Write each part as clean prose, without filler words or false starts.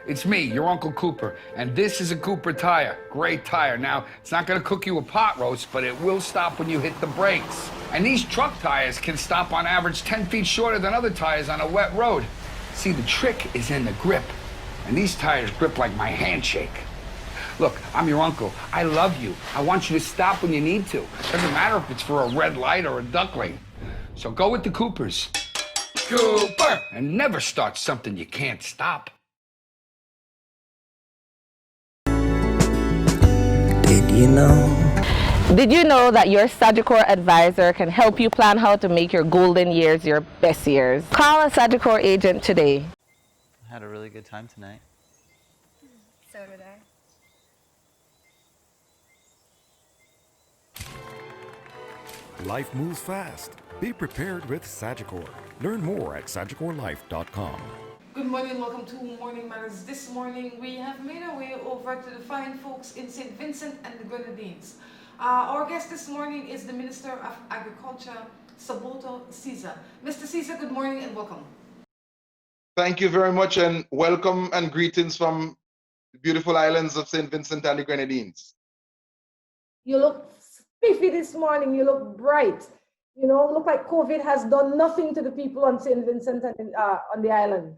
It's me, your Uncle Cooper, and this is a Cooper tire. Great tire. Now, it's not gonna cook you a pot roast, but it will stop when you hit the brakes. And these truck tires can stop on average 10 feet shorter than other tires on a wet road. See, the trick is in the grip, and these tires grip like my handshake. Look, I'm your uncle. I love you. I want you to stop when you need to. Doesn't matter if it's for a red light or a duckling. So go with the Coopers. Cooper! And never start something you can't stop. Did you know that your Sagamore advisor can help you plan how to make your golden years your best years? Call a Sagamore agent today. I had a really good time tonight. So did I. Life moves fast. Be prepared with Sagamore. Learn more at SagamoreLife.com. Good morning, welcome to Morning Matters. This morning we have made our way over to the fine folks in St. Vincent and the Grenadines. Our guest this morning is the Minister of Agriculture, Saboto Ceasar. Mr. Ceasar, good morning and welcome. Thank you very much, and welcome and greetings from the beautiful islands of St. Vincent and the Grenadines. You look spiffy this morning, you look bright. You know, look like COVID has done nothing to the people on St. Vincent and on the island.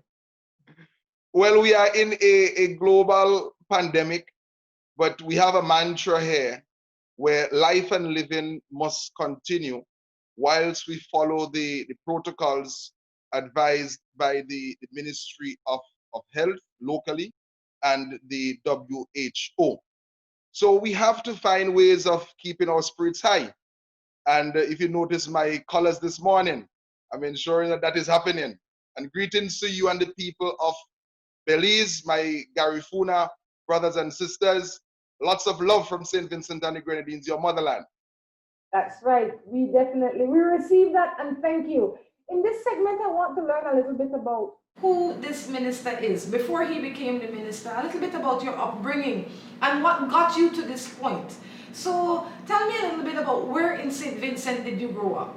Well, we are in a global pandemic, but we have a mantra here where life and living must continue whilst we follow the protocols advised by the Ministry of Health locally and the WHO. So we have to find ways of keeping our spirits high. And if you notice my colors this morning, I'm ensuring that that is happening. And greetings to you and the people of Belize, my Garifuna brothers and sisters. Lots of love from St. Vincent and the Grenadines, your motherland. That's right. We received that, and thank you. In this segment, I want to learn a little bit about who this minister is. Before he became the minister, a little bit about your upbringing and what got you to this point. So tell me a little bit about where in St. Vincent did you grow up?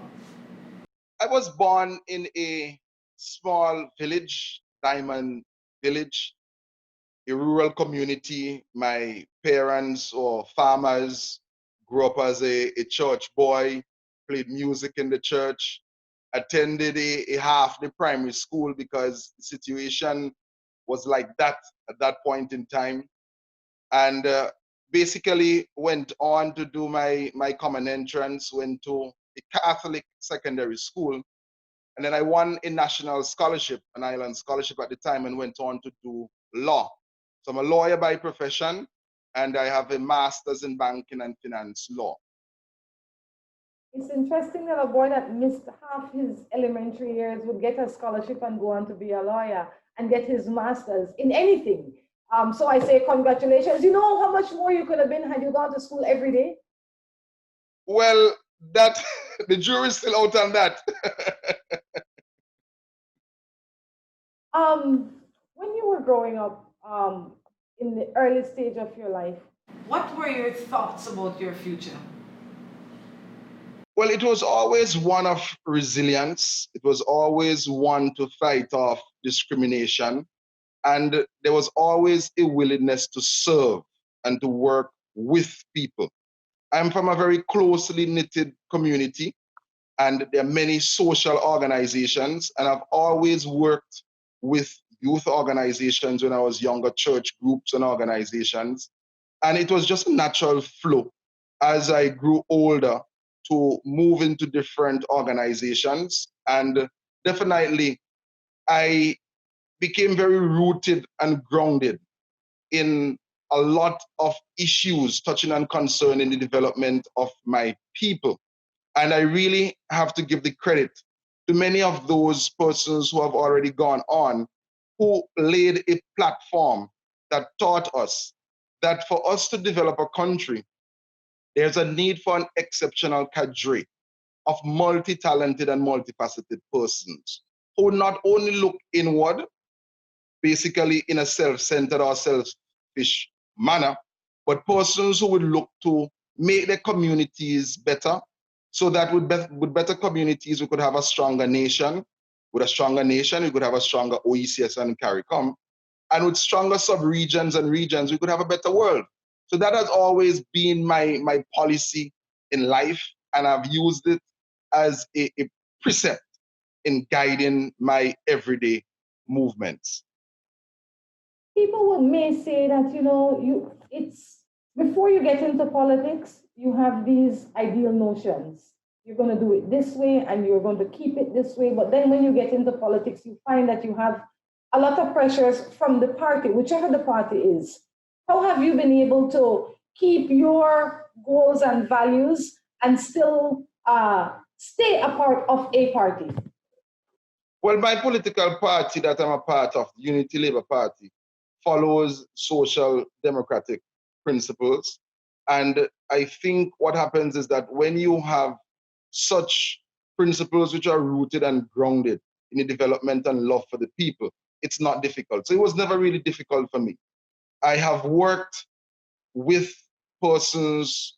I was born in a small village, Diamond Village, a rural community. My parents or farmers, grew up as a church boy, played music in the church, attended a half-day primary school because the situation was like that at that point in time. And basically went on to do my common entrance, went to a Catholic secondary school. And then I won a national scholarship, an island scholarship at the time, and went on to do law. So I'm a lawyer by profession, and I have a master's in banking and finance law. It's interesting that a boy that missed half his elementary years would get a scholarship and go on to be a lawyer and get his master's in anything. So I say congratulations. You know how much more you could have been had you gone to school every day? Well, that the jury's still out on that. When you were growing up, in the early stage of your life, what were your thoughts about your future? Well, it was always one of resilience. It was always one to fight off discrimination. And there was always a willingness to serve and to work with people. I'm from a very closely knitted community, and there are many social organizations, and I've always worked with youth organizations when I was younger, church groups and organizations. And it was just a natural flow as I grew older to move into different organizations. And definitely, I became very rooted and grounded in a lot of issues touching and concerning the development of my people. And I really have to give the credit to many of those persons who have already gone on, who laid a platform that taught us that for us to develop a country, there's a need for an exceptional cadre of multi-talented and multifaceted persons who not only look inward, basically in a self-centered or selfish manner, but persons who would look to make their communities better, so that with better communities, we could have a stronger nation. With a stronger nation, we could have a stronger OECS and CARICOM. And with stronger sub-regions and regions, we could have a better world. So that has always been my policy in life, and I've used it as a precept in guiding my everyday movements. People may say that, it's before you get into politics, you have these ideal notions. You're going to do it this way and you're going to keep it this way. But then when you get into politics, you find that you have a lot of pressures from the party, whichever the party is. How have you been able to keep your goals and values and still stay a part of a party? Well, my political party that I'm a part of, the Unity Labour Party, follows social democratic principles. And I think what happens is that when you have such principles which are rooted and grounded in the development and love for the people, it's not difficult. So it was never really difficult for me. I have worked with persons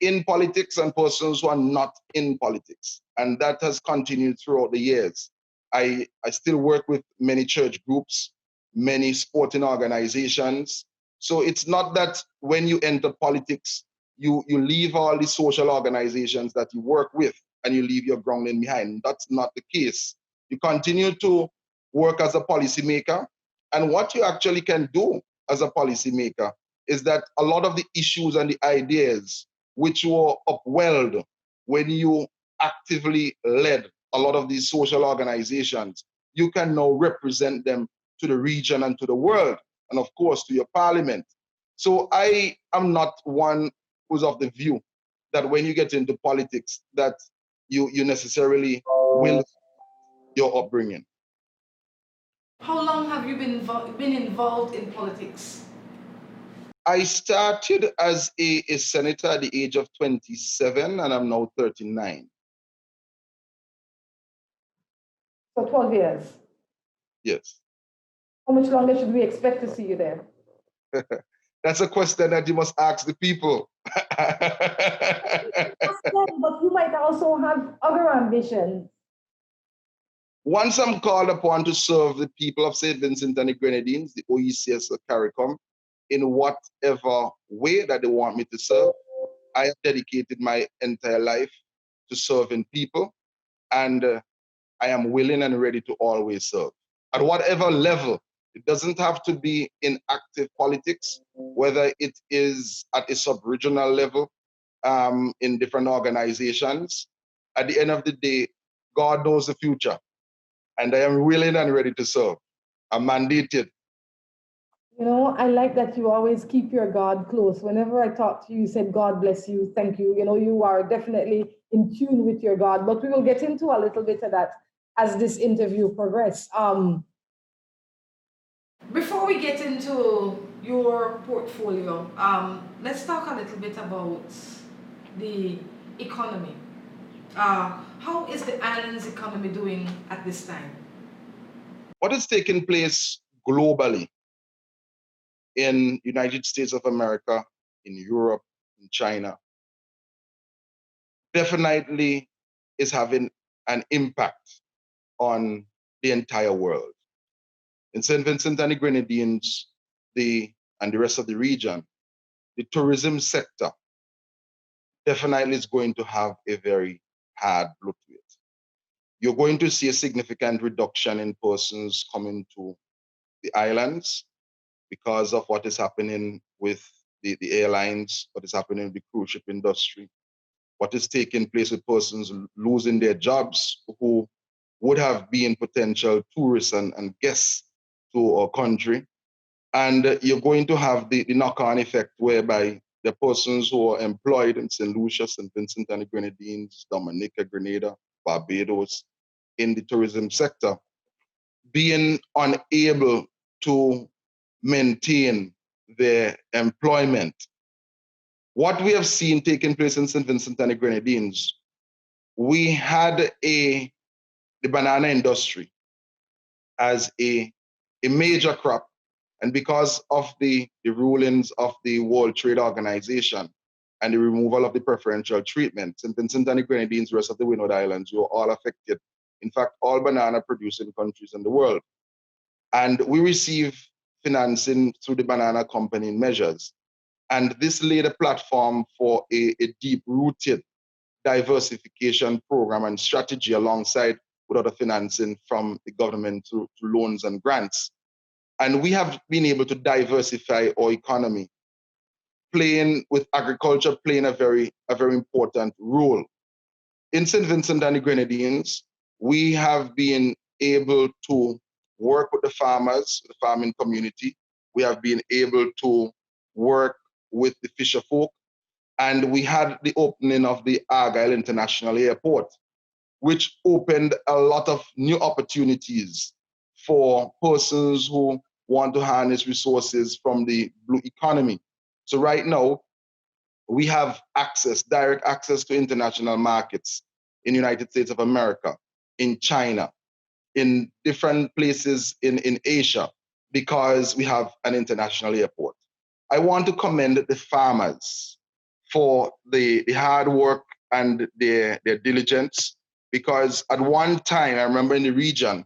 in politics and persons who are not in politics. And that has continued throughout the years. I still work with many church groups, many sporting organizations. So it's not that when you enter politics, you leave all the social organizations that you work with and you leave your grounding behind. That's not the case. You continue to work as a policymaker. And what you actually can do as a policymaker is that a lot of the issues and the ideas which were upwelled when you actively led a lot of these social organizations, you can now represent them to the region and to the world, and of course to your parliament. So I am not one who's of the view that when you get into politics that you necessarily will your upbringing. How long have you been involved in politics? I started as a senator at the age of 27 and I'm now 39. So 12 years. Yes. How much longer should we expect to see you there? That's a question that you must ask the people. But you might also have other ambitions. Once I'm called upon to serve the people of St. Vincent and the Grenadines, the OECS of CARICOM, in whatever way that they want me to serve, I have dedicated my entire life to serving people, and I am willing and ready to always serve. At whatever level, it doesn't have to be in active politics, whether it is at a sub-regional level, in different organizations. At the end of the day, God knows the future, and I am willing and ready to serve. I'm mandated. I like that you always keep your God close. Whenever I talk to you, you said, God bless you, thank you. You are definitely in tune with your God, but we will get into a little bit of that as this interview progresses. Before we get into your portfolio, let's talk a little bit about the economy. How is the island's economy doing at this time? What is taking place globally in United States of America, in Europe, in China, definitely is having an impact on the entire world. In St. Vincent and the Grenadines, and the rest of the region, the tourism sector definitely is going to have a very hard look to it. You're going to see a significant reduction in persons coming to the islands because of what is happening with the airlines, what is happening with the cruise ship industry, what is taking place with persons losing their jobs who would have been potential tourists and guests to our country. And you're going to have the knock-on effect whereby the persons who are employed in St. Lucia, St. Vincent and the Grenadines, Dominica, Grenada, Barbados, in the tourism sector, being unable to maintain their employment. What we have seen taking place in St. Vincent and the Grenadines, we had the banana industry as a major crop. And because of the rulings of the World Trade Organization and the removal of the preferential treatment, St. Vincent and the Grenadines, the rest of the Windward Islands, were all affected. In fact, all banana producing countries in the world. And we receive financing through the banana company in measures. And this laid a platform for a deep-rooted diversification program and strategy alongside with other financing from the government through loans and grants. And we have been able to diversify our economy, with agriculture playing a very important role. In St. Vincent and the Grenadines, we have been able to work with the farmers, the farming community. We have been able to work with the fisher folk, and we had the opening of the Argyle International Airport, which opened a lot of new opportunities for persons who want to harness resources from the blue economy. So right now, we have direct access to international markets in the United States of America, in China, in different places in Asia, because we have an international airport. I want to commend the farmers for the hard work and their diligence, because at one time, I remember in the region,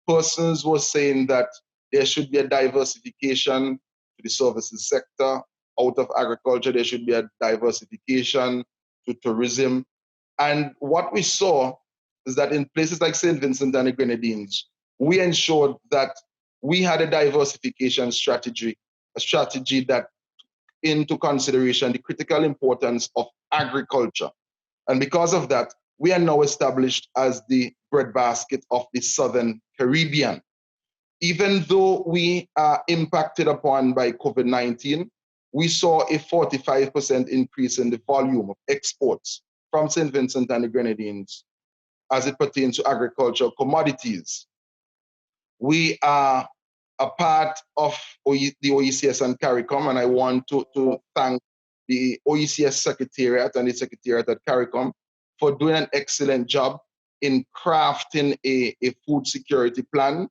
persons were saying that there should be a diversification to the services sector. Out of agriculture, there should be a diversification to tourism. And what we saw is that in places like St. Vincent and the Grenadines, we ensured that we had a diversification strategy, a strategy that into consideration the critical importance of agriculture. And because of that, we are now established as the breadbasket of the Southern Caribbean. Even though we are impacted upon by COVID-19, we saw a 45% increase in the volume of exports from St. Vincent and the Grenadines as it pertains to agricultural commodities. We are a part of the OECS and CARICOM, and I want to thank the OECS Secretariat and the Secretariat at CARICOM for doing an excellent job in crafting a food security plan,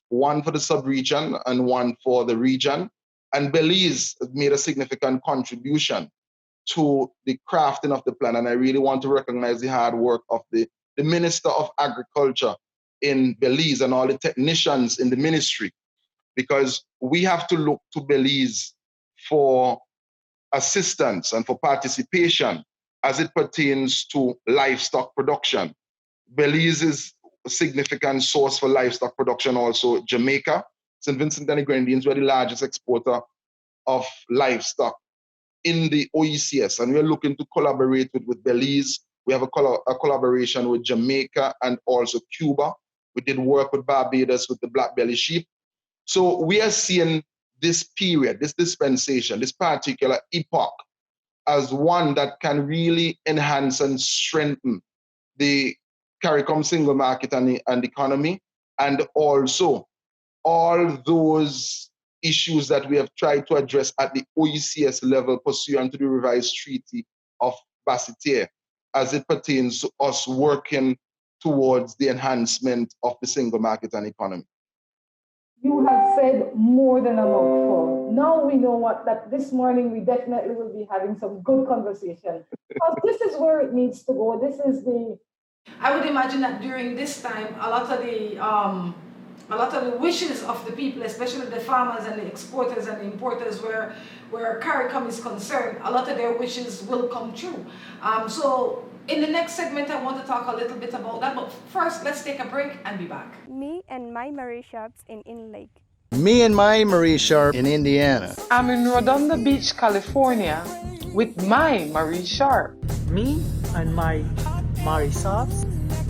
one for the sub-region and one for the region. And Belize made a significant contribution to the crafting of the plan. And I really want to recognize the hard work of the Minister of Agriculture in Belize and all the technicians in the ministry, because we have to look to Belize for assistance and for participation as it pertains to livestock production. Belize is a significant source for livestock production, also Jamaica. St. Vincent and the Grenadines were the largest exporter of livestock in the OECS, and we're looking to collaborate with Belize. We have a collaboration with Jamaica and also Cuba. We did work with Barbados with the black belly sheep. So we are seeing this period, this dispensation, this particular epoch as one that can really enhance and strengthen the CARICOM single market and the economy, and also all those issues that we have tried to address at the OECS level pursuant to the revised Treaty of Basseterre as it pertains to us working towards the enhancement of the single market and economy. You have said more than a mouthful. Now we know that this morning we definitely will be having some good conversation. Because this is where it needs to go. This is I would imagine that during this time, a lot of the wishes of the people, especially the farmers and the exporters and the importers, where CARICOM is concerned, a lot of their wishes will come true. So in the next segment, I want to talk a little bit about that. But first, let's take a break and be back. Me and my Marie shops in Lake. Me and my Marie Sharp in Indiana. I'm in Rhonda Beach, California with my Marie Sharp. Me and my Marie shops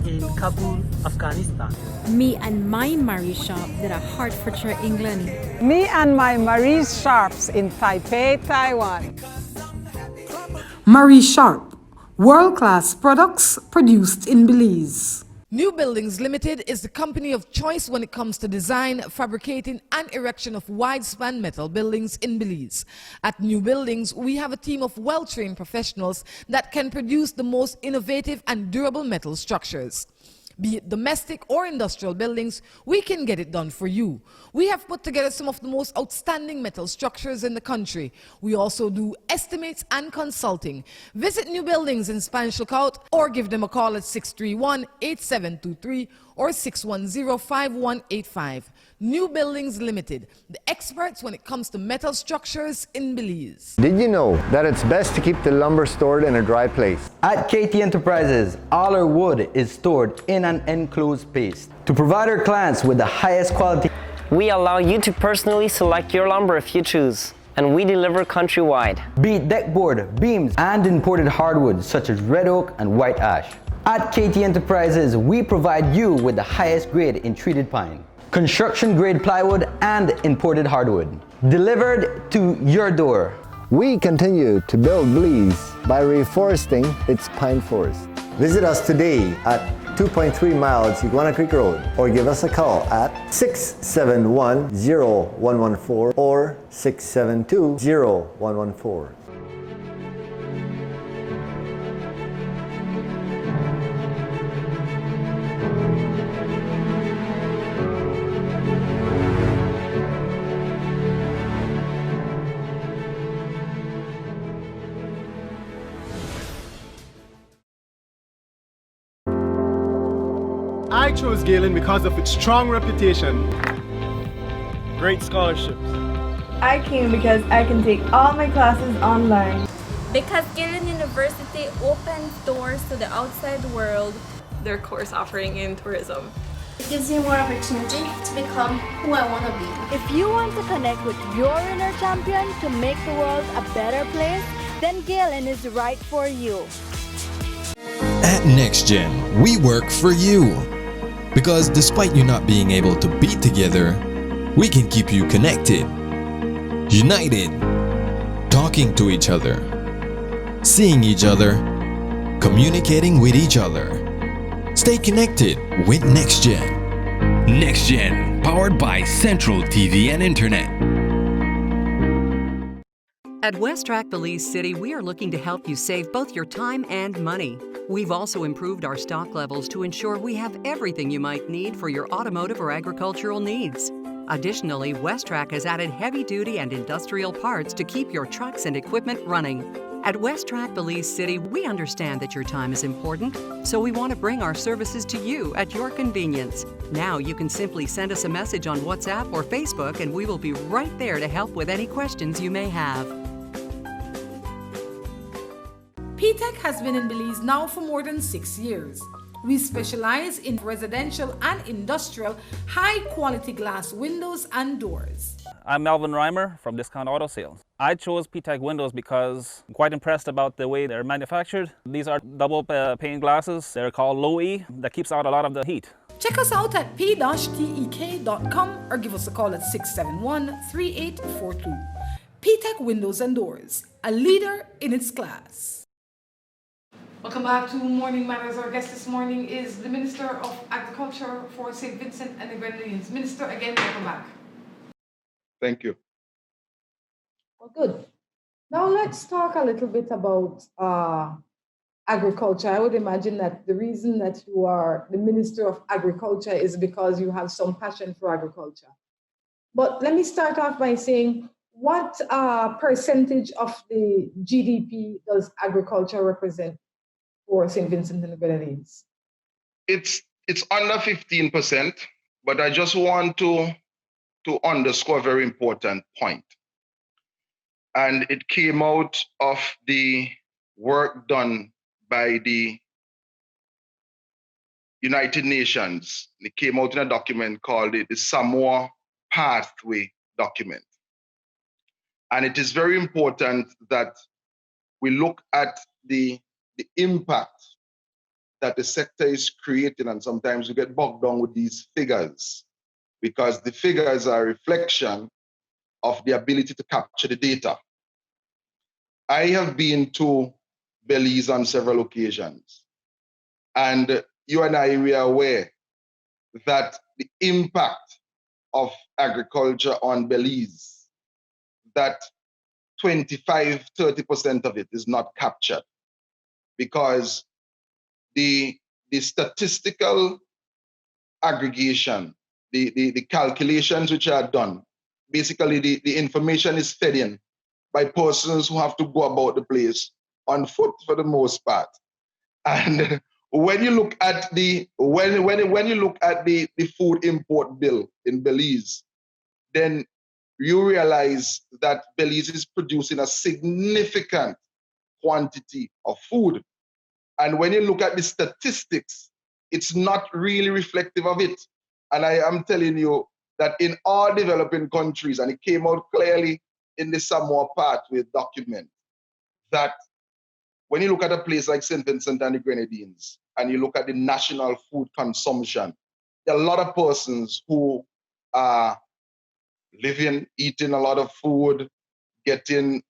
in Kabul, Afghanistan. Me and my Marie shop that are Hertfordshire, England. Me and my Marie Sharps in Taipei, Taiwan. Marie Sharp, world-class products produced in Belize. New Buildings Limited is the company of choice when it comes to design, fabricating and erection of wide-span metal buildings in Belize. At New Buildings, we have a team of well-trained professionals that can produce the most innovative and durable metal structures. Be it domestic or industrial buildings, we can get it done for you. We have put together some of the most outstanding metal structures in the country. We also do estimates and consulting. Visit New Buildings in Spanish Lookout or give them a call at 631-8723 or 610-5185. New Buildings Limited, the experts when it comes to metal structures in Belize. Did you know that it's best to keep the lumber stored in a dry place? At KT Enterprises, all our wood is stored in an enclosed space to provide our clients with the highest quality. We allow you to personally select your lumber if you choose, and we deliver countrywide. Be it deckboard, beams, and imported hardwoods such as red oak and white ash. At KT Enterprises, we provide you with the highest grade in treated pine, construction grade plywood, and imported hardwood, delivered to your door. We continue to build Belize by reforesting its pine forest. Visit us today at 2.3 miles Iguana Creek Road or give us a call at 671-0114 or 672-0114. I chose Galen because of its strong reputation, great scholarships. I came because I can take all my classes online. Because Galen University opens doors to the outside world. Their course offering in tourism. It gives you more opportunity to become who I want to be. If you want to connect with your inner champion to make the world a better place, then Galen is right for you. At NextGen, we work for you. Because despite you not being able to be together, we can keep you connected, united, talking to each other, seeing each other, communicating with each other. Stay connected with NextGen. NextGen, powered by Central TV and Internet. At WestTrac Belize City, we are looking to help you save both your time and money. We've also improved our stock levels to ensure we have everything you might need for your automotive or agricultural needs. Additionally, WestTrac has added heavy-duty and industrial parts to keep your trucks and equipment running. At WestTrac Belize City, we understand that your time is important, so we want to bring our services to you at your convenience. Now you can simply send us a message on WhatsApp or Facebook and we will be right there to help with any questions you may have. PTEC has been in Belize now for more than 6 years. We specialize in residential and industrial high-quality glass windows and doors. I'm Melvin Reimer from Discount Auto Sales. I chose PTEC windows because I'm quite impressed about the way they're manufactured. These are double pane glasses. They're called low E. That keeps out a lot of the heat. Check us out at p-tek.com or give us a call at 671-3842. PTEC Windows and Doors, a leader in its class. Welcome back to Morning Matters. Our guest this morning is the Minister of Agriculture for St. Vincent and the Grenadines. Minister, again, welcome back. Thank you. Well, good. Now let's talk a little bit about agriculture. I would imagine that the reason that you are the Minister of Agriculture is because you have some passion for agriculture. But let me start off by saying, what percentage of the GDP does agriculture represent for St. Vincent and the Grenadines? It's under 15%, but I just want to underscore a very important point. And it came out of the work done by the United Nations. It came out in a document called the Samoa Pathway document. And it is very important that we look at the impact that the sector is creating, and sometimes we get bogged down with these figures because the figures are a reflection of the ability to capture the data. I have been to Belize on several occasions, and you and I are aware that the impact of agriculture on Belize, that 25-30% of it is not captured, because the the statistical aggregation, the calculations which are done, basically the information is fed in by persons who have to go about the place on foot for the most part. And when you look at the food import bill in Belize, then you realize that Belize is producing a significant quantity of food. And when you look at the statistics, it's not really reflective of it. And I am telling you that in all developing countries, and it came out clearly in the Samoa Pathway document, that when you look at a place like St. Vincent and the Grenadines, and you look at the national food consumption, there are a lot of persons who are living, eating a lot of food,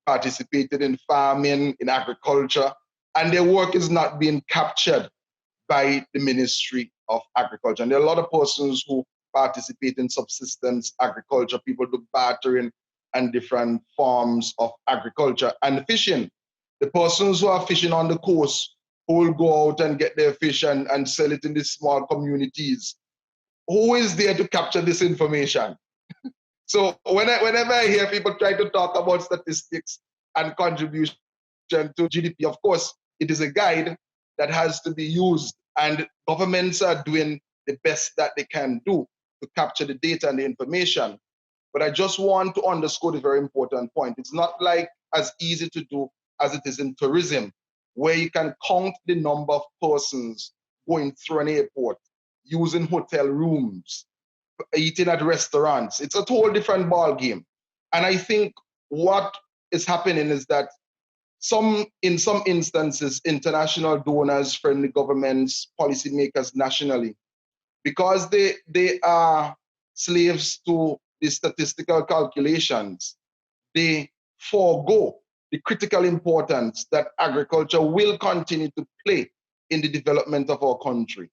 participated in farming, in agriculture, and their work is not being captured by the Ministry of Agriculture. And there are a lot of persons who participate in subsistence agriculture, people do bartering and different forms of agriculture and fishing. The persons who are fishing on the coast, who will go out and get their fish and sell it in these small communities. Who is there to capture this information? So whenever I hear people try to talk about statistics and contribution to GDP, of course, it is a guide that has to be used, and governments are doing the best that they can do to capture the data and the information. But I just want to underscore the very important point. It's not like as easy to do as it is in tourism, where you can count the number of persons going through an airport, using hotel rooms, eating at restaurants. It's a whole different ball game. And I think what is happening is that in some instances, international donors, friendly governments, policymakers nationally, because they are slaves to the statistical calculations, they forego the critical importance that agriculture will continue to play in the development of our country.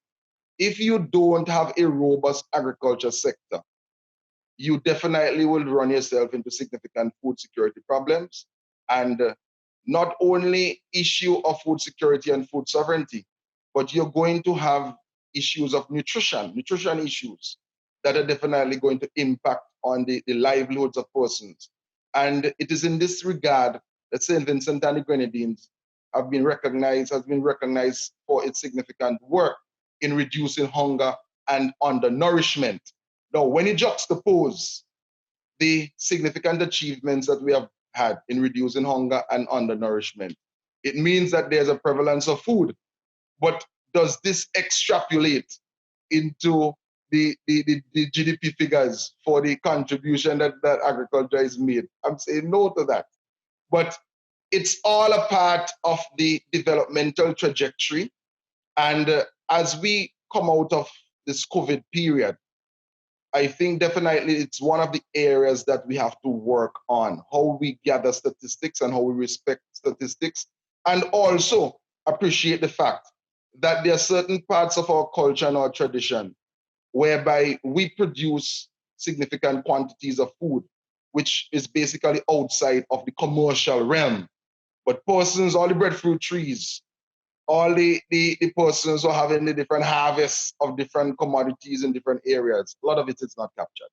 If you don't have a robust agriculture sector, you definitely will run yourself into significant food security problems, and not only issue of food security and food sovereignty, but you're going to have issues of nutrition issues that are definitely going to impact on the livelihoods of persons. And it is in this regard that St. Vincent and the Grenadines has been recognized for its significant work in reducing hunger and undernourishment. Now, when you juxtapose the significant achievements that we have had in reducing hunger and undernourishment, it means that there's a prevalence of food. But does this extrapolate into the GDP figures for the contribution that agriculture is made? I'm saying no to that. But it's all a part of the developmental trajectory. And as we come out of this COVID period, I think definitely it's one of the areas that we have to work on, how we gather statistics and how we respect statistics, and also appreciate the fact that there are certain parts of our culture and our tradition whereby we produce significant quantities of food, which is basically outside of the commercial realm. But persons, all the breadfruit trees, all the persons who are having the different harvests of different commodities in different areas, a lot of it is not captured.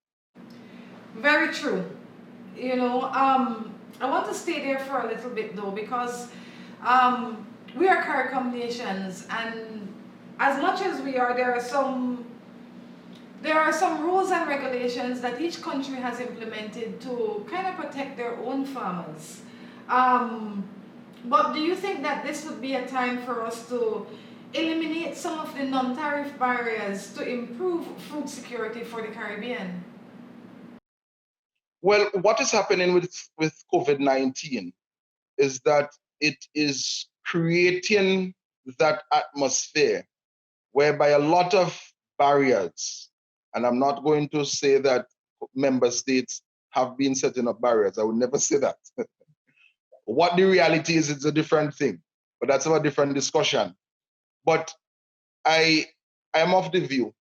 Very true. You know, I want to stay there for a little bit though, because we are CARICOM nations, and as much as we are, there are some rules and regulations that each country has implemented to kind of protect their own farmers. But do you think that this would be a time for us to eliminate some of the non-tariff barriers to improve food security for the Caribbean? Well, what is happening with COVID-19 is that it is creating that atmosphere whereby a lot of barriers, and I'm not going to say that member states have been setting up barriers. I would never say that. What the reality is, it's a different thing, but that's a different discussion. But I am of the view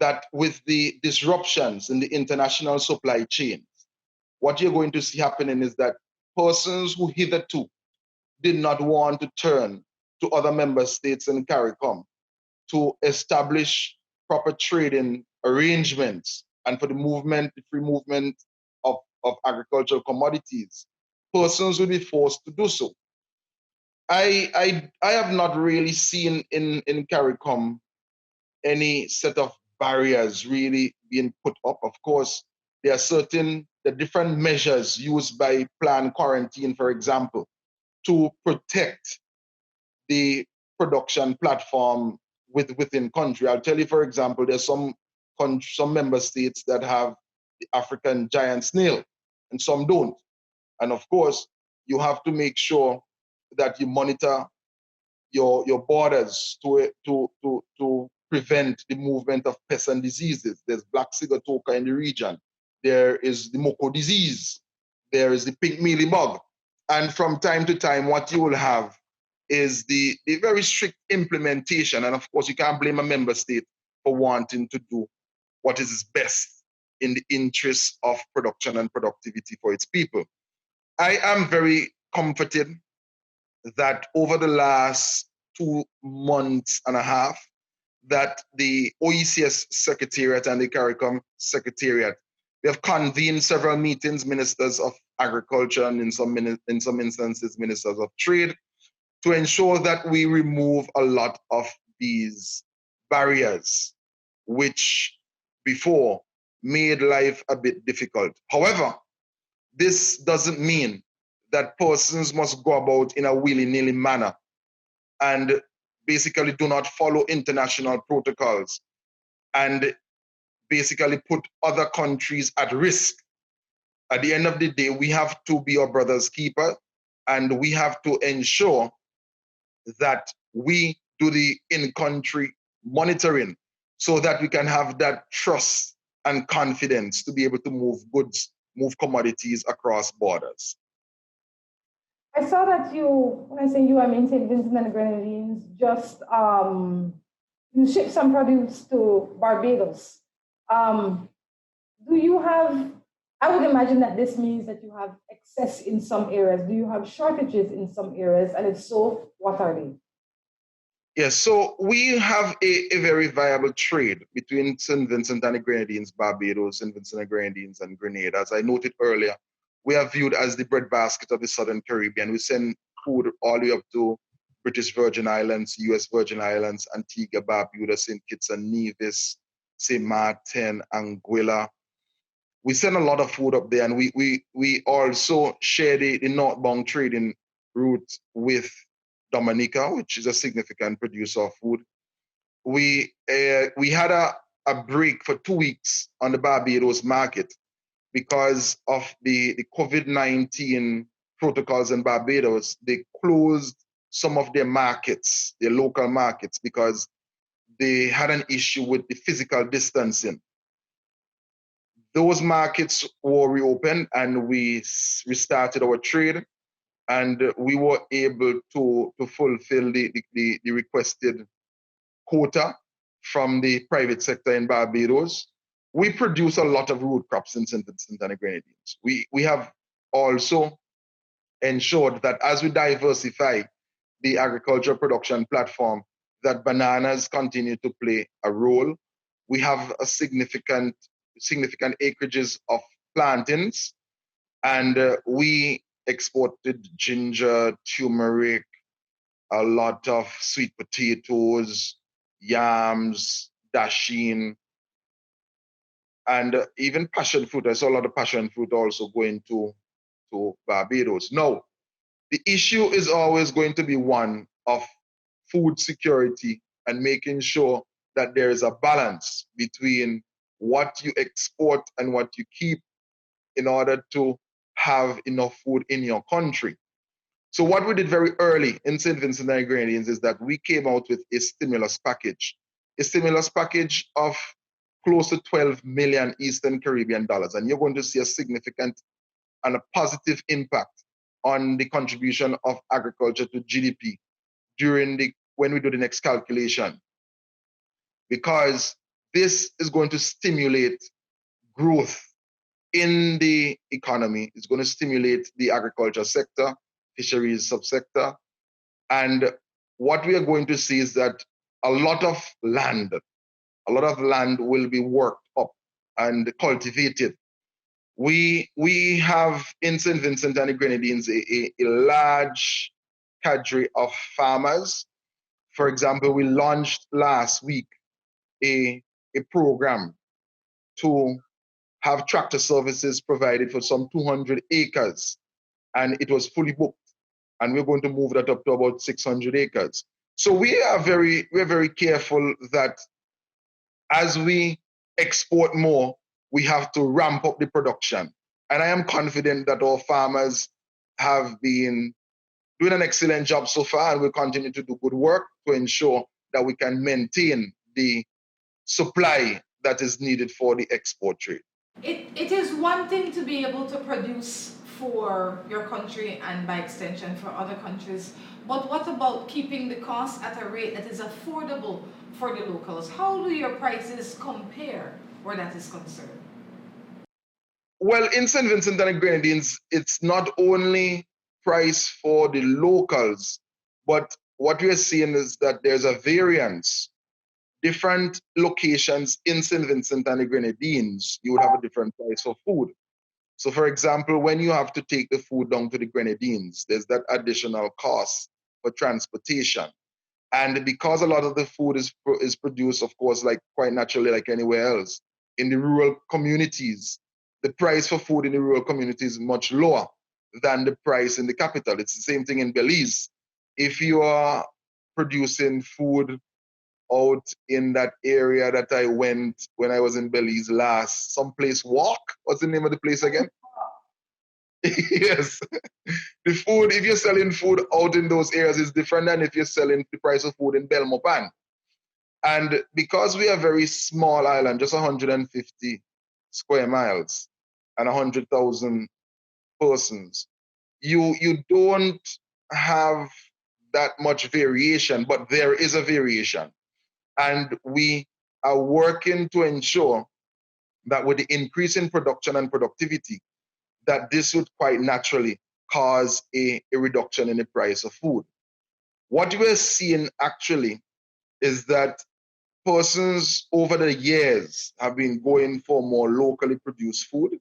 that with the disruptions in the international supply chains, what you're going to see happening is that persons who hitherto did not want to turn to other member states in CARICOM to establish proper trading arrangements and for the free movement of agricultural commodities, persons will be forced to do so. I have not really seen in CARICOM any set of barriers really being put up. Of course, there are different measures used by planned quarantine, for example, to protect the production platform within country. I'll tell you, for example, there's some member states that have the African giant snail and some don't. And of course, you have to make sure that you monitor your borders to prevent the movement of pests and diseases. There's black sigatoka in the region. There is the Moko disease. There is the pink mealybug. And from time to time, what you will have is the very strict implementation. And of course, you can't blame a member state for wanting to do what is best in the interest of production and productivity for its people. I am very comforted that over the last 2 months and a half, that the OECS Secretariat and the CARICOM Secretariat, we have convened several meetings, ministers of agriculture and in some instances, ministers of trade, to ensure that we remove a lot of these barriers, which before made life a bit difficult. However, this doesn't mean that persons must go about in a willy-nilly manner and basically do not follow international protocols and basically put other countries at risk. At the end of the day, we have to be our brother's keeper, and we have to ensure that we do the in-country monitoring so that we can have that trust and confidence to be able to move goods, move commodities across borders. I saw that when I say you, I mean St. Vincent and the Grenadines, just you ship some produce to Barbados. Do you have, I would imagine that this means that you have excess in some areas. Do you have shortages in some areas? And if so, what are they? Yes, so we have a very viable trade between St. Vincent and the Grenadines, Barbados, St. Vincent and the Grenadines, and Grenada. As I noted earlier, we are viewed as the breadbasket of the Southern Caribbean. We send food all the way up to British Virgin Islands, US Virgin Islands, Antigua, Barbuda, St. Kitts and Nevis, St. Martin, Anguilla. We send a lot of food up there, and we also share the northbound trading route with Dominica, which is a significant producer of food. We had a break for 2 weeks on the Barbados market because of the COVID-19 protocols in Barbados. They closed some of their markets, their local markets, because they had an issue with the physical distancing. Those markets were reopened, and we restarted our trade, and we were able to fulfill the requested quota from the private sector in Barbados. We produce a lot of root crops in St. Vincent and the Grenadines. We have also ensured that as we diversify the agricultural production platform, that bananas continue to play a role. We have a significant acreages of plantains, and we exported ginger, turmeric, a lot of sweet potatoes, yams, dasheen, and even passion fruit. I saw a lot of passion fruit also going to Barbados. Now, the issue is always going to be one of food security and making sure that there is a balance between what you export and what you keep in order to have enough food in your country. So what we did very early in St. Vincent and the Grenadines is that we came out with a stimulus package of close to 12 million Eastern Caribbean dollars. And you're going to see a significant and a positive impact on the contribution of agriculture to GDP when we do the next calculation. Because this is going to stimulate growth in the economy. It's going to stimulate the agriculture sector, fisheries subsector. And what we are going to see is that a lot of land will be worked up and cultivated. We have in St. Vincent and the Grenadines a large cadre of farmers. For example, we launched last week a program to have tractor services provided for some 200 acres, and it was fully booked. And we're going to move that up to about 600 acres. So we're very careful that as we export more, we have to ramp up the production. And I am confident that our farmers have been doing an excellent job so far, and will continue to do good work to ensure that we can maintain the supply that is needed for the export trade. It is one thing to be able to produce for your country and by extension for other countries, but what about keeping the cost at a rate that is affordable for the locals? How do your prices compare where that is concerned? Well, in St. Vincent and the Grenadines, it's not only price for the locals, but what we are seeing is that there's a variance. Different locations in St. Vincent and the Grenadines, you would have a different price for food. So for example, when you have to take the food down to the Grenadines, there's that additional cost for transportation. And because a lot of the food is produced, of course, like quite naturally like anywhere else, in the rural communities, the price for food in the rural communities is much lower than the price in the capital. It's the same thing in Belize. If you are producing food out in that area that I went when I was in Belize last, someplace Walk, what's the name of the place again? Yes. The food, if you're selling food out in those areas, is different than if you're selling the price of food in Belmopan. And because we are a very small island, just 150 square miles and 100,000 persons, you don't have that much variation, but there is a variation. And we are working to ensure that with the increase in production and productivity, that this would quite naturally cause a reduction in the price of food. What we're seeing actually is that persons over the years have been going for more locally produced food.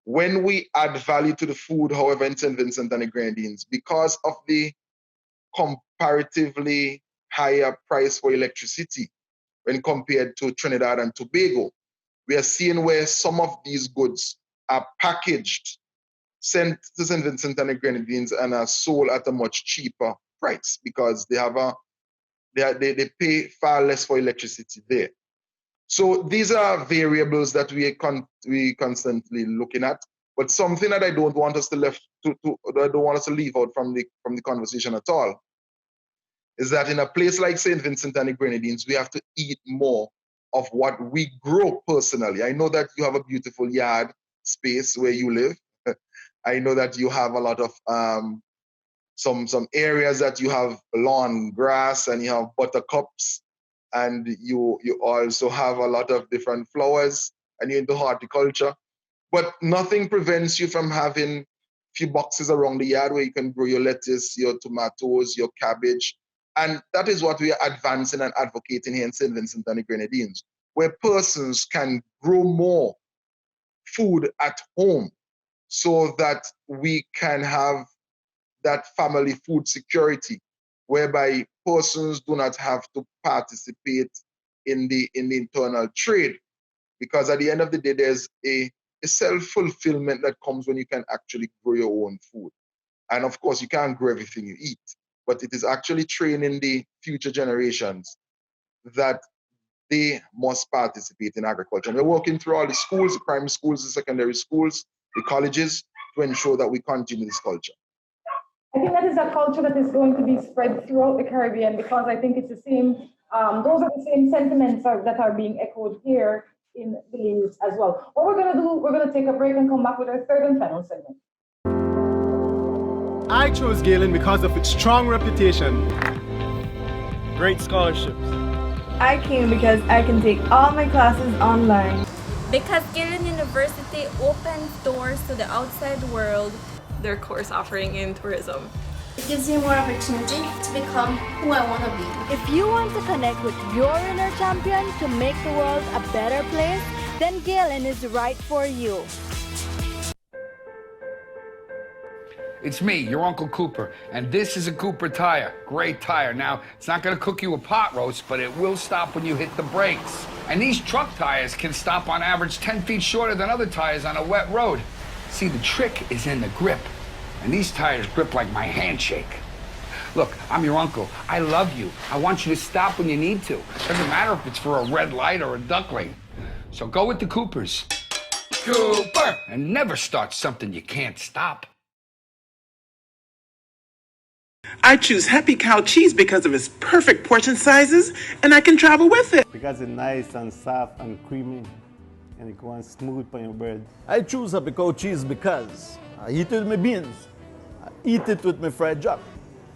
When we add value to the food, however, in St. Vincent and the Grenadines, because of the comparatively higher price for electricity when compared to Trinidad and Tobago, we are seeing where some of these goods are packaged, sent to St. Vincent and the Grenadines, and are sold at a much cheaper price because they pay far less for electricity there. So these are variables that we constantly looking at. But something that I don't want us to leave out from the conversation at all is that in a place like St. Vincent and the Grenadines, we have to eat more of what we grow personally. I know that you have a beautiful yard space where you live. I know that you have a lot of some areas that you have lawn grass and you have buttercups, and you also have a lot of different flowers, and you're into horticulture. But nothing prevents you from having a few boxes around the yard where you can grow your lettuce, your tomatoes, your cabbage. And that is what we are advancing and advocating here in St. Vincent and the Grenadines, where persons can grow more food at home so that we can have that family food security, whereby persons do not have to participate in the internal trade. Because at the end of the day, there's a self-fulfillment that comes when you can actually grow your own food. And of course, you can't grow everything you eat, but it is actually training the future generations that they must participate in agriculture. And we're working through all the schools, the primary schools, the secondary schools, the colleges, to ensure that we continue this culture. I think that is a culture that is going to be spread throughout the Caribbean, because I think it's the same, those are the same sentiments that are being echoed here in Belize as well. What we're going to do, we're going to take a break and come back with our third and final segment. I chose Galen because of its strong reputation, great scholarships. I came because I can take all my classes online. Because Galen University opens doors to the outside world. Their course offering in tourism. It gives me more opportunity to become who I want to be. If you want to connect with your inner champion to make the world a better place, then Galen is right for you. It's me, your Uncle Cooper, and this is a Cooper tire. Great tire. Now, it's not gonna cook you a pot roast, but it will stop when you hit the brakes. And these truck tires can stop on average 10 feet shorter than other tires on a wet road. See, the trick is in the grip, and these tires grip like my handshake. Look, I'm your uncle. I love you. I want you to stop when you need to. Doesn't matter if it's for a red light or a duckling. So go with the Coopers. Cooper! And never start something you can't stop. I choose Happy Cow cheese because of its perfect portion sizes, and I can travel with it. Because it's nice and soft and creamy, and it goes smooth on your bread. I choose Happy Cow cheese because I eat it with my beans. I eat it with my fried jack.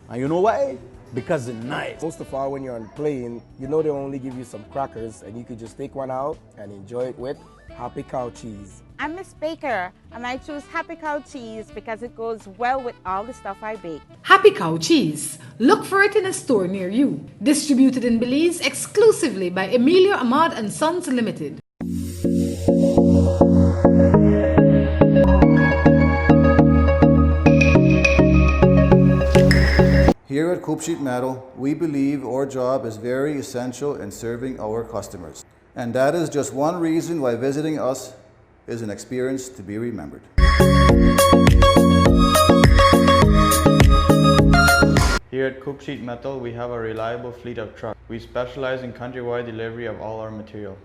And you know why? Because it's nice. Most of all, when you're on the plane, you know they only give you some crackers, and you could just take one out and enjoy it with Happy Cow cheese. I'm Miss Baker, and I choose Happy Cow cheese because it goes well with all the stuff I bake. Happy Cow cheese. Look for it in a store near you. Distributed in Belize exclusively by Emilio Ahmad and Sons Limited. Here at Coop Sheet Metal, we believe our job is very essential in serving our customers. And that is just one reason why visiting us is an experience to be remembered. Here at Coop Sheet Metal, we have a reliable fleet of trucks. We specialize in countrywide delivery of all our material.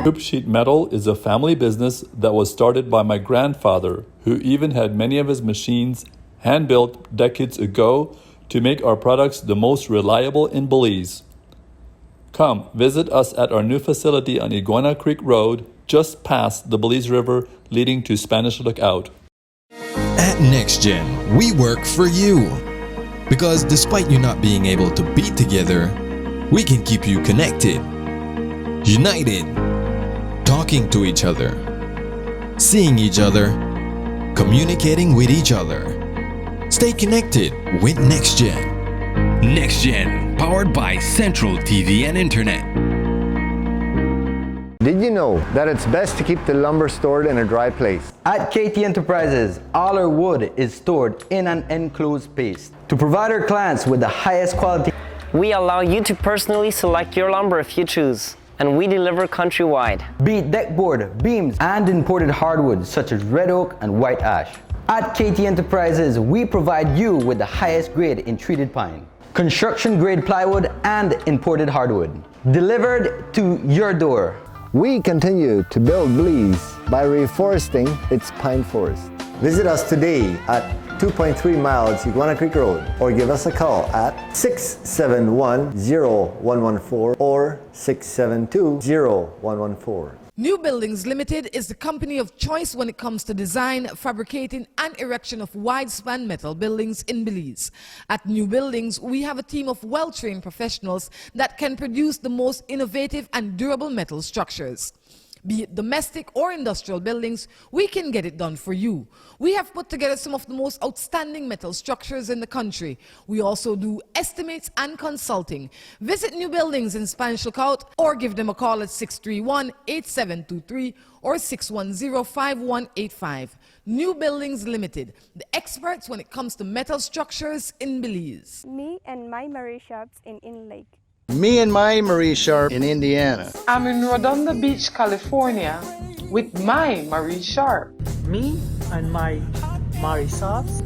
Coop Sheet Metal is a family business that was started by my grandfather, who even had many of his machines hand-built decades ago to make our products the most reliable in Belize. Come visit us at our new facility on Iguana Creek Road, just past the Belize River leading to Spanish Lookout. At NextGen, we work for you. Because despite you not being able to be together, we can keep you connected, united, talking to each other, seeing each other, communicating with each other. Stay connected with NextGen. NextGen, powered by Central TV and Internet. Did you know that it's best to keep the lumber stored in a dry place? At KT Enterprises, all our wood is stored in an enclosed space to provide our clients with the highest quality. We allow you to personally select your lumber if you choose, and we deliver countrywide. Be it deckboard, beams, and imported hardwoods such as red oak and white ash. At KT Enterprises, we provide you with the highest grade in treated pine, construction grade plywood, and imported hardwood, delivered to your door. We continue to build Belize by reforesting its pine forest. Visit us today at 2.3 miles Iguana Creek Road, or give us a call at 671-0114 or 672-0114. New Buildings Limited is the company of choice when it comes to design, fabricating, and erection of wide-span metal buildings in Belize. At New Buildings, we have a team of well-trained professionals that can produce the most innovative and durable metal structures. Be it domestic or industrial buildings, we can get it done for you. We have put together some of the most outstanding metal structures in the country. We also do estimates and consulting. Visit New Buildings in Spanish Lookout or give them a call at 631-8723 or 610-5185. New Buildings Limited, the experts when it comes to metal structures in Belize. Me and my Marie shops in Inland Lake. Me and my Marie Sharp in Indiana. I'm in Rhonda Beach, California with my Marie Sharp. Me and my Marie shops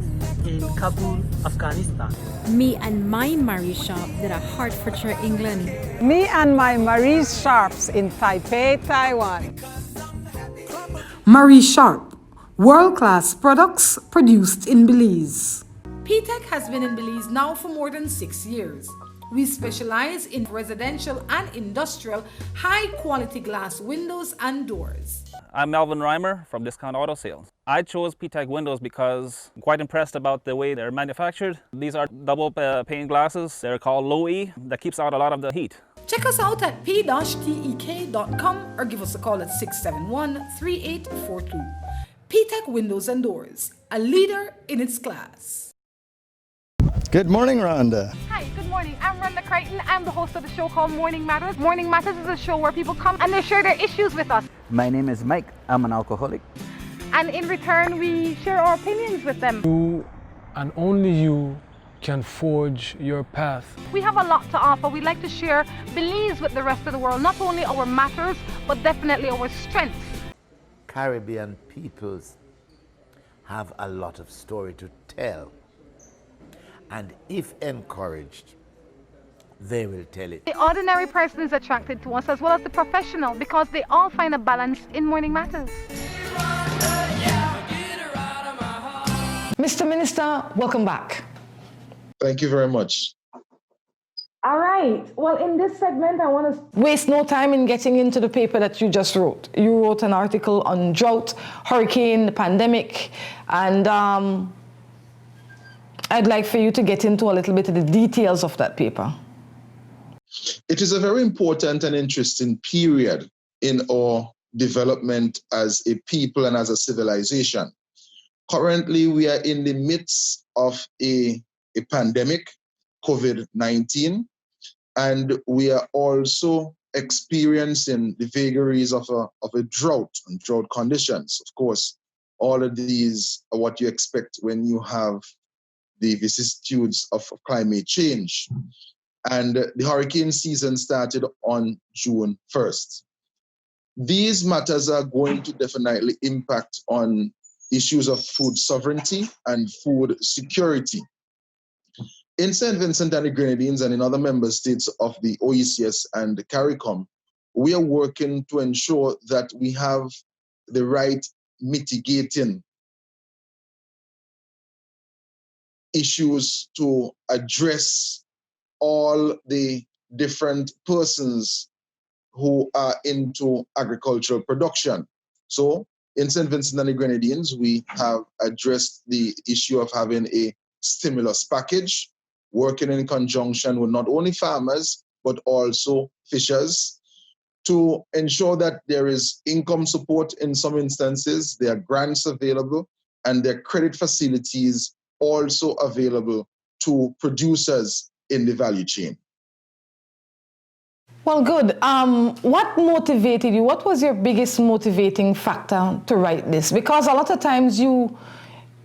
in Kabul, Afghanistan. Me and my Marie shop that are Hertfordshire, England. Me and my Marie Sharps in Taipei, Taiwan. Marie Sharp, world-class products produced in Belize. P-Tech has been in Belize now for more than 6 years. We specialize in residential and industrial high-quality glass windows and doors. I'm Melvin Reimer from Discount Auto Sales. I chose P-Tech windows because I'm quite impressed about the way they're manufactured. These are double pane glasses. They're called low E that keeps out a lot of the heat. Check us out at p-tek.com or give us a call at 671-3842. P-Tech Windows and Doors, a leader in its class. Good morning, Rhonda. Hi, good morning. I'm Rhonda Crichton. I'm the host of the show called Morning Matters. Morning Matters is a show where people come and they share their issues with us. My name is Mike. I'm an alcoholic. And in return, we share our opinions with them. You and only you can forge your path. We have a lot to offer. We like to share beliefs with the rest of the world, not only our matters, but definitely our strengths. Caribbean peoples have a lot of story to tell. And if encouraged, they will tell it. The ordinary person is attracted to us as well as the professional because they all find a balance in Morning Matters. Mr. Minister, welcome back. Thank you very much. All right. Well, in this segment, I want to waste no time in getting into the paper that you just wrote. You wrote an article on drought, hurricane, the pandemic, and I'd like for you to get into a little bit of the details of that paper. It is a very important and interesting period in our development as a people and as a civilization. Currently, we are in the midst of a pandemic, COVID-19, and we are also experiencing the vagaries of a drought and drought conditions. Of course, all of these are what you expect when you have the vicissitudes of climate change. And the hurricane season started on June 1st. These matters are going to definitely impact on issues of food sovereignty and food security. In St. Vincent and the Grenadines and in other member states of the OECS and the CARICOM, we are working to ensure that we have the right mitigating issues to address all the different persons who are into agricultural production. So in St. Vincent and the Grenadines, we have addressed the issue of having a stimulus package, working in conjunction with not only farmers, but also fishers, to ensure that there is income support in some instances, there are grants available, and there are credit facilities also available to producers in the value chain. Well, good. What motivated you? What was your biggest motivating factor to write this? Because a lot of times you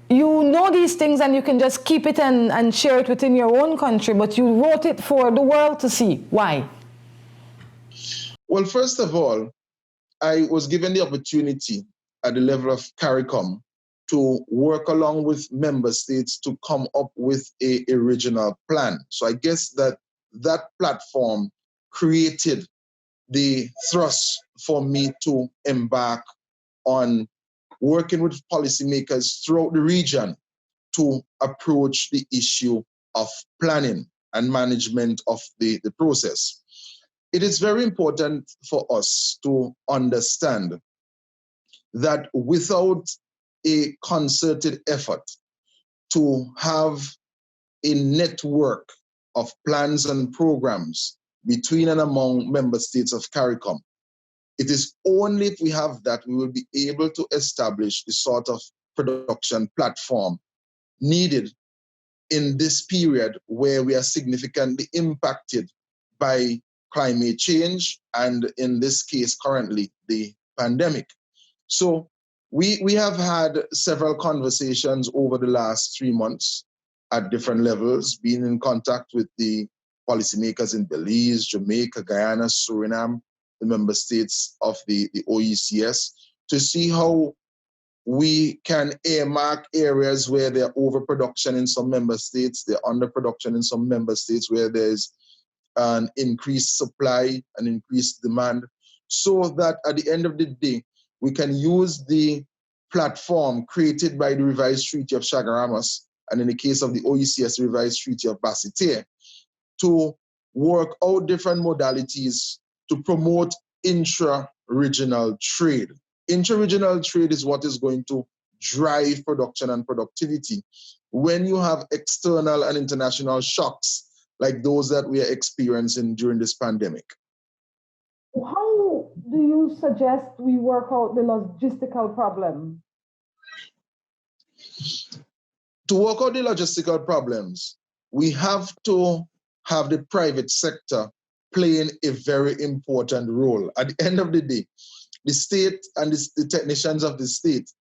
know these things and you can just keep it and share it within your own country, but you wrote it for the world to see. Why? Well, first of all, I was given the opportunity at the level of CARICOM to work along with member states to come up with a regional plan. So I guess that platform created the thrust for me to embark on working with policymakers throughout the region to approach the issue of planning and management of the process. It is very important for us to understand that without a concerted effort to have a network of plans and programs between and among member states of CARICOM, it is only if we have that we will be able to establish the sort of production platform needed in this period where we are significantly impacted by climate change and, in this case, currently, the pandemic. So we have had several conversations over the last 3 months at different levels, being in contact with the policymakers in Belize, Jamaica, Guyana, Suriname, the member states of the OECS, to see how we can earmark areas where there are overproduction in some member states, there are underproduction in some member states where there's an increased supply and increased demand, so that at the end of the day, we can use the platform created by the revised Treaty of Chaguaramas, and in the case of the OECS, revised Treaty of Basseterre, to work out different modalities to promote intra-regional trade. Intraregional trade is what is going to drive production and productivity. When you have external and international shocks like those that we are experiencing during this pandemic. How do you suggest we work out the logistical problem? To work out the logistical problems, we have to have the private sector playing a very important role. At the end of the day, the state and the technicians of the state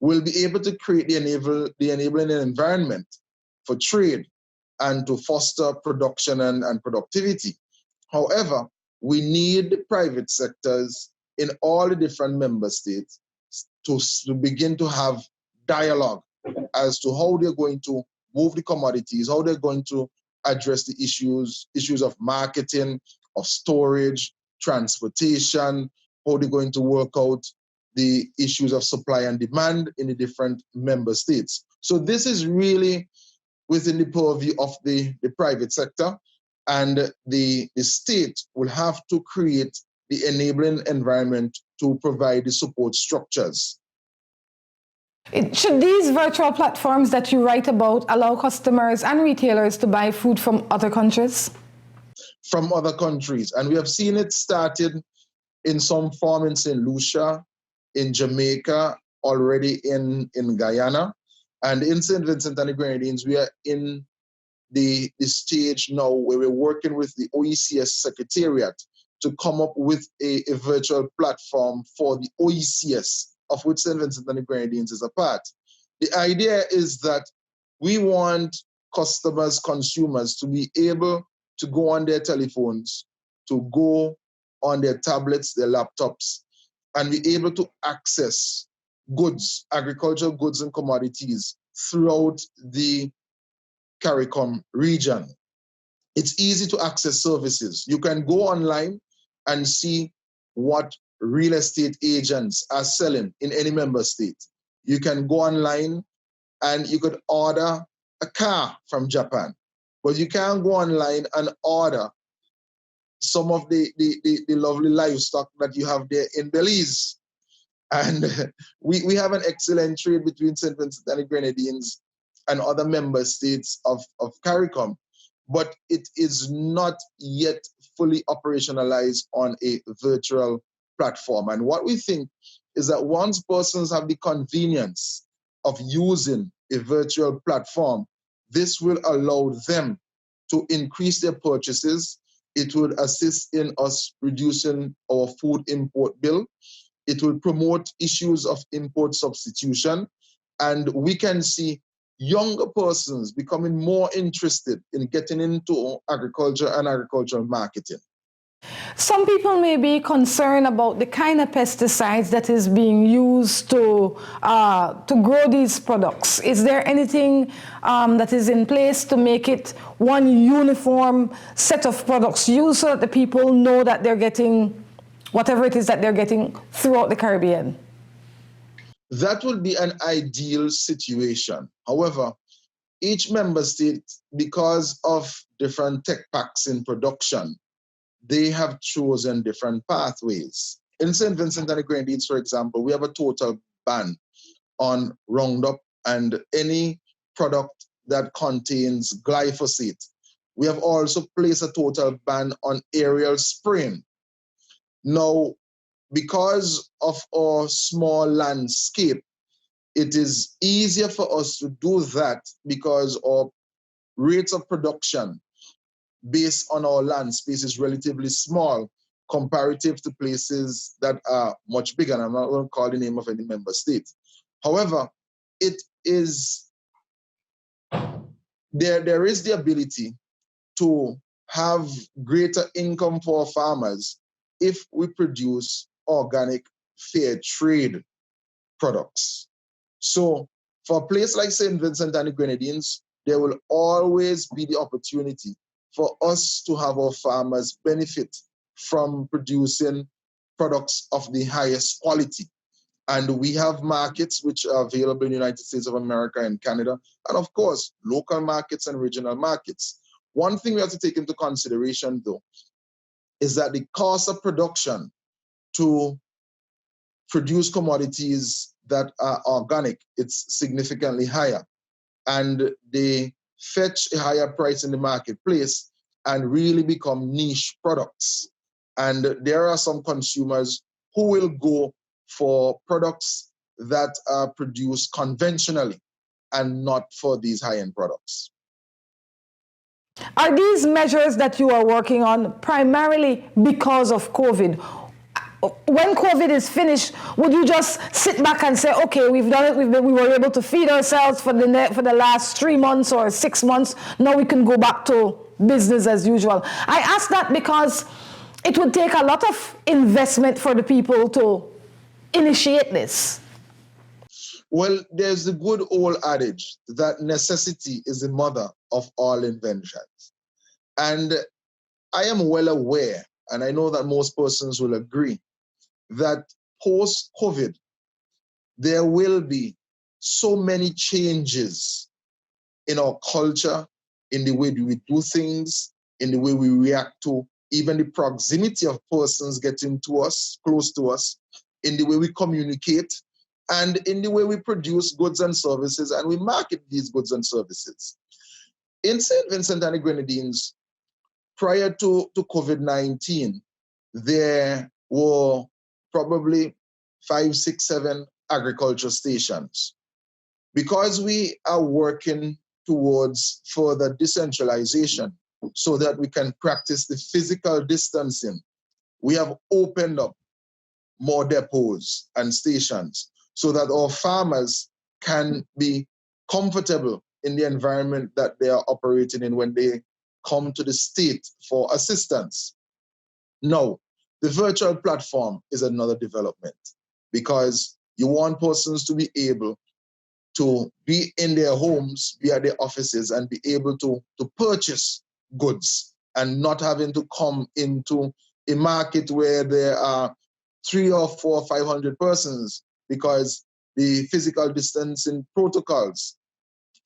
will be able to create the enabling environment for trade and to foster production and productivity. However, we need the private sectors in all the different member states to begin to have dialogue as to how they're going to move the commodities, how they're going to address the issues of marketing, of storage, transportation, how they're going to work out the issues of supply and demand in the different member states. So this is really within the purview of the private sector, and the state will have to create the enabling environment to provide the support structures. Should these virtual platforms that you write about allow customers and retailers to buy food from other countries? From other countries. And we have seen it started in some form in St. Lucia, in Jamaica, already in Guyana. And in St. Vincent and the Grenadines, we are in the stage now where we're working with the OECS Secretariat to come up with a virtual platform for the OECS, of which St. Vincent and the Grenadines is a part. The idea is that we want customers, consumers to be able to go on their telephones, to go on their tablets, their laptops, and be able to access goods, agricultural goods and commodities throughout the CARICOM region. It's easy to access services. You can go online and see what real estate agents are selling in any member state. You can go online and you could order a car from Japan, but you can't go online and order some of the lovely livestock that you have there in Belize. And we have an excellent trade between St. Vincent and the Grenadines and other member states of CARICOM, but it is not yet fully operationalized on a virtual platform. And what we think is that once persons have the convenience of using a virtual platform, this will allow them to increase their purchases. It would assist in us reducing our food import bill. It will promote issues of import substitution. And we can see younger persons becoming more interested in getting into agriculture and agricultural marketing. Some people may be concerned about the kind of pesticides that is being used to grow these products. Is there anything that is in place to make it one uniform set of products used so that the people know that they're getting whatever it is that they're getting throughout the Caribbean? That would be an ideal situation. However, each member state, because of different tech packs in production, they have chosen different pathways. In St. Vincent and the Grenadines, for example, we have a total ban on Roundup and any product that contains glyphosate. We have also placed a total ban on aerial spraying. Now, because of our small landscape, it is easier for us to do that because our rates of production based on our land space is relatively small comparative to places that are much bigger. And I'm not going to call the name of any member state. However, it is there is the ability to have greater income for our farmers if we produce organic, fair trade products. So for a place like St. Vincent and the Grenadines, there will always be the opportunity for us to have our farmers benefit from producing products of the highest quality. And we have markets which are available in the United States of America and Canada, and of course, local markets and regional markets. One thing we have to take into consideration, though, is that the cost of production to produce commodities that are organic, it's significantly higher. And they fetch a higher price in the marketplace and really become niche products. And there are some consumers who will go for products that are produced conventionally and not for these high-end products. Are these measures that you are working on primarily because of COVID? When COVID is finished, would you just sit back and say, okay, we've done it, we were able to feed ourselves for the last 3 months or 6 months, now we can go back to business as usual? I ask that because it would take a lot of investment for the people to initiate this. Well, there's the good old adage that necessity is the mother of all inventions. And I am well aware, and I know that most persons will agree, that post-COVID, there will be so many changes in our culture, in the way we do things, in the way we react to even the proximity of persons getting to us, close to us, in the way we communicate, and in the way we produce goods and services, and we market these goods and services. In St. Vincent and the Grenadines, prior to COVID-19, there were probably 5, 6, 7 agriculture stations. Because we are working towards further decentralization so that we can practice the physical distancing, we have opened up more depots and stations so that our farmers can be comfortable in the environment that they are operating in when they come to the state for assistance. Now, the virtual platform is another development because you want persons to be able to be in their homes, be at their offices, and be able to purchase goods and not having to come into a market where there are 300 or 400 or 500 persons because the physical distancing protocols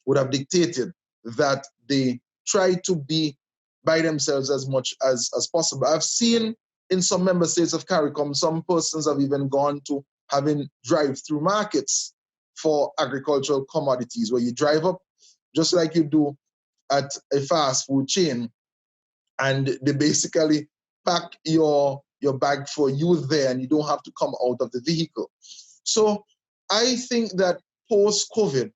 would have dictated that they try to be by themselves as much as possible. I've seen in some member states of CARICOM, some persons have even gone to having drive-through markets for agricultural commodities, where you drive up just like you do at a fast food chain, and they basically pack your bag for you there, and you don't have to come out of the vehicle. So I think that post-COVID,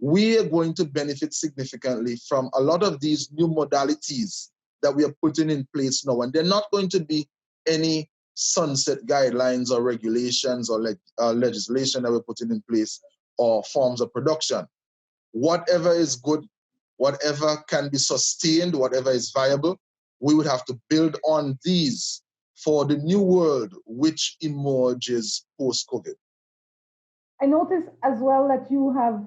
we are going to benefit significantly from a lot of these new modalities that we are putting in place now. And they're not going to be any sunset guidelines or regulations or legislation that we're putting in place or forms of production. Whatever is good, whatever can be sustained, whatever is viable, we would have to build on these for the new world which emerges post-COVID. I noticed as well that you have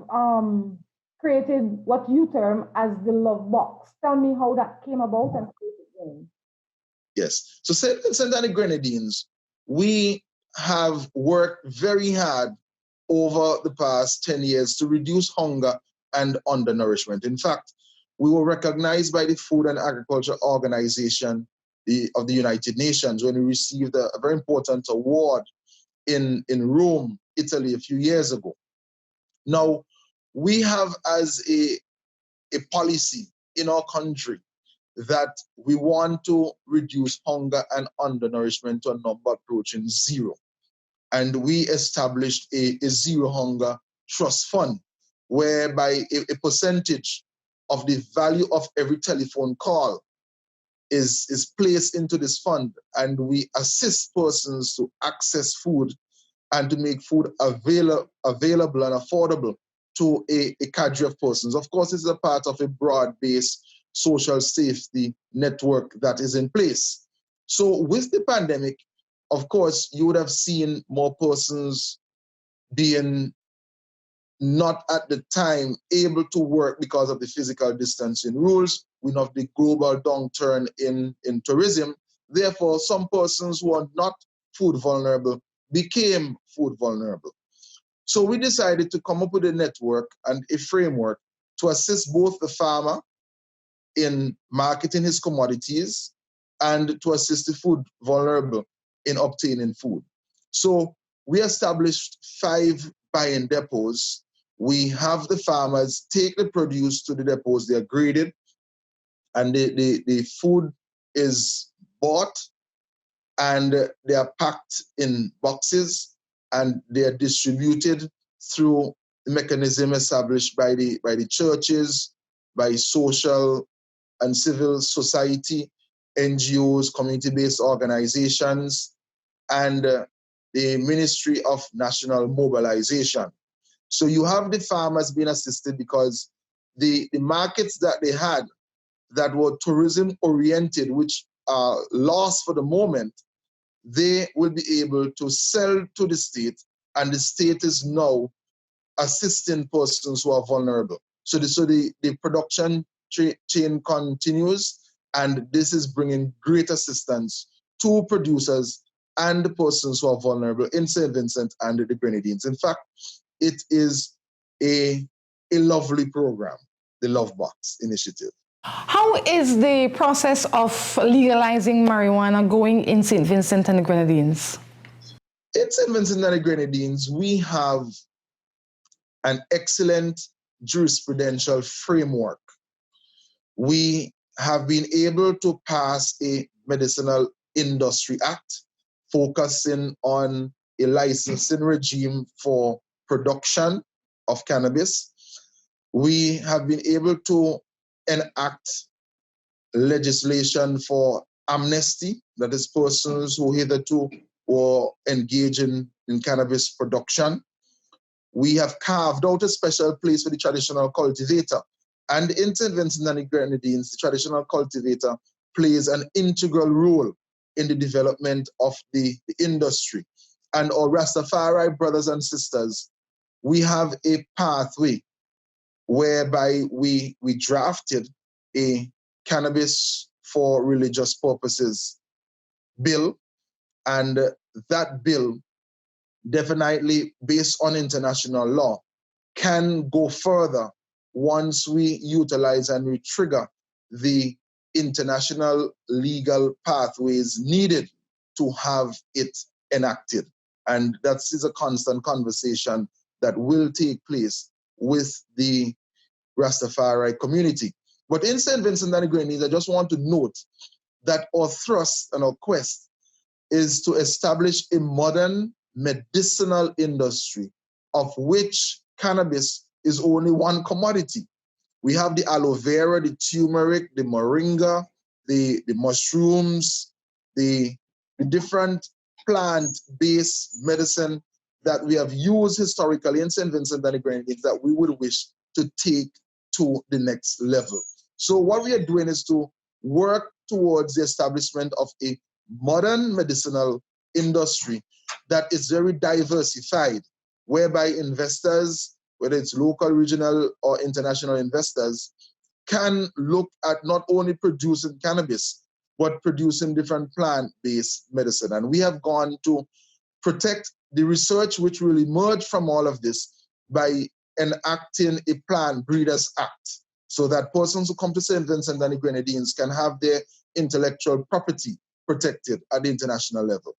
created what you term as the Lovebox. Tell me how that came about and how it's going. Yes. So St. Vincent and the Grenadines, we have worked very hard over the past 10 years to reduce hunger and undernourishment. In fact, we were recognized by the Food and Agriculture Organization of the United Nations when we received a very important award in Rome, Italy, a few years ago. Now, we have as a policy in our country that we want to reduce hunger and undernourishment to a number approaching zero. And we established a zero hunger trust fund, whereby a percentage of the value of every telephone call is placed into this fund, and we assist persons to access food and to make food available and affordable to a cadre of persons. Of course, this is a part of a broad-based social safety network that is in place. So with the pandemic, of course, you would have seen more persons being not at the time able to work because of the physical distancing rules. We know the global downturn in tourism. Therefore, some persons who are not food vulnerable became food vulnerable. So we decided to come up with a network and a framework to assist both the farmer in marketing his commodities and to assist the food vulnerable in obtaining food. So we established 5 buying depots. We have the farmers take the produce to the depots, they are graded, and the food is bought, and they are packed in boxes, and they are distributed through the mechanism established by the churches, by social and civil society, NGOs, community-based organizations, and the Ministry of National Mobilization. So you have the farmers being assisted because the markets that they had that were tourism-oriented, which are lost for the moment, they will be able to sell to the state, and the state is now assisting persons who are vulnerable. So the production chain continues, and this is bringing great assistance to producers and the persons who are vulnerable in St. Vincent and the Grenadines. In fact, it is a lovely program, the Lovebox initiative. How is the process of legalizing marijuana going in St. Vincent and the Grenadines? In St. Vincent and the Grenadines, we have an excellent jurisprudential framework. We have been able to pass a Medicinal Industry Act focusing on a licensing regime for production of cannabis. We have been able to enact legislation for amnesty, that is persons who hitherto were engaging in cannabis production. We have carved out a special place for the traditional cultivator. And in St. Vincent and the Grenadines, the traditional cultivator plays an integral role in the development of the industry. And our Rastafari brothers and sisters, we have a pathway whereby we drafted a cannabis for religious purposes bill, and that bill, definitely based on international law, can go further once we utilize and we trigger the international legal pathways needed to have it enacted. And that is a constant conversation that will take place with the Rastafari community. But in St. Vincent and the Grenadines, I just want to note that our thrust and our quest is to establish a modern medicinal industry of which cannabis is only one commodity. We have the aloe vera, the turmeric, the moringa, the mushrooms, the different plant-based medicine that we have used historically in St. Vincent and the Grenadines that we would wish to take to the next level. So what we are doing is to work towards the establishment of a modern medicinal industry that is very diversified, whereby investors, whether it's local, regional, or international investors, can look at not only producing cannabis, but producing different plant-based medicine. And we have gone to protect the research which will emerge from all of this by enacting a Plant Breeders Act, so that persons who come to St. Vincent and the Grenadines can have their intellectual property protected at the international level.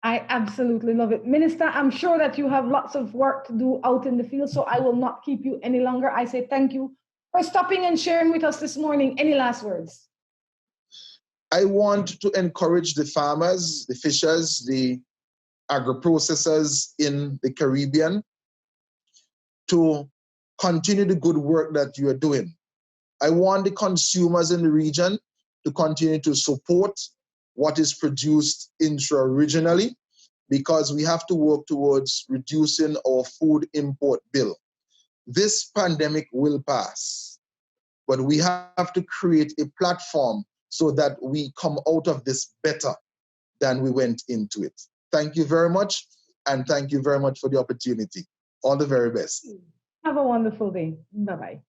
I absolutely love it. Minister, I'm sure that you have lots of work to do out in the field, so I will not keep you any longer. I say thank you for stopping and sharing with us this morning. Any last words? I want to encourage the farmers, the fishers, the agro-processors in the Caribbean to continue the good work that you are doing. I want the consumers in the region to continue to support what is produced intra-regionally, because we have to work towards reducing our food import bill. This pandemic will pass, but we have to create a platform so that we come out of this better than we went into it. Thank you very much, and thank you very much for the opportunity. All the very best. Have a wonderful day. Bye-bye.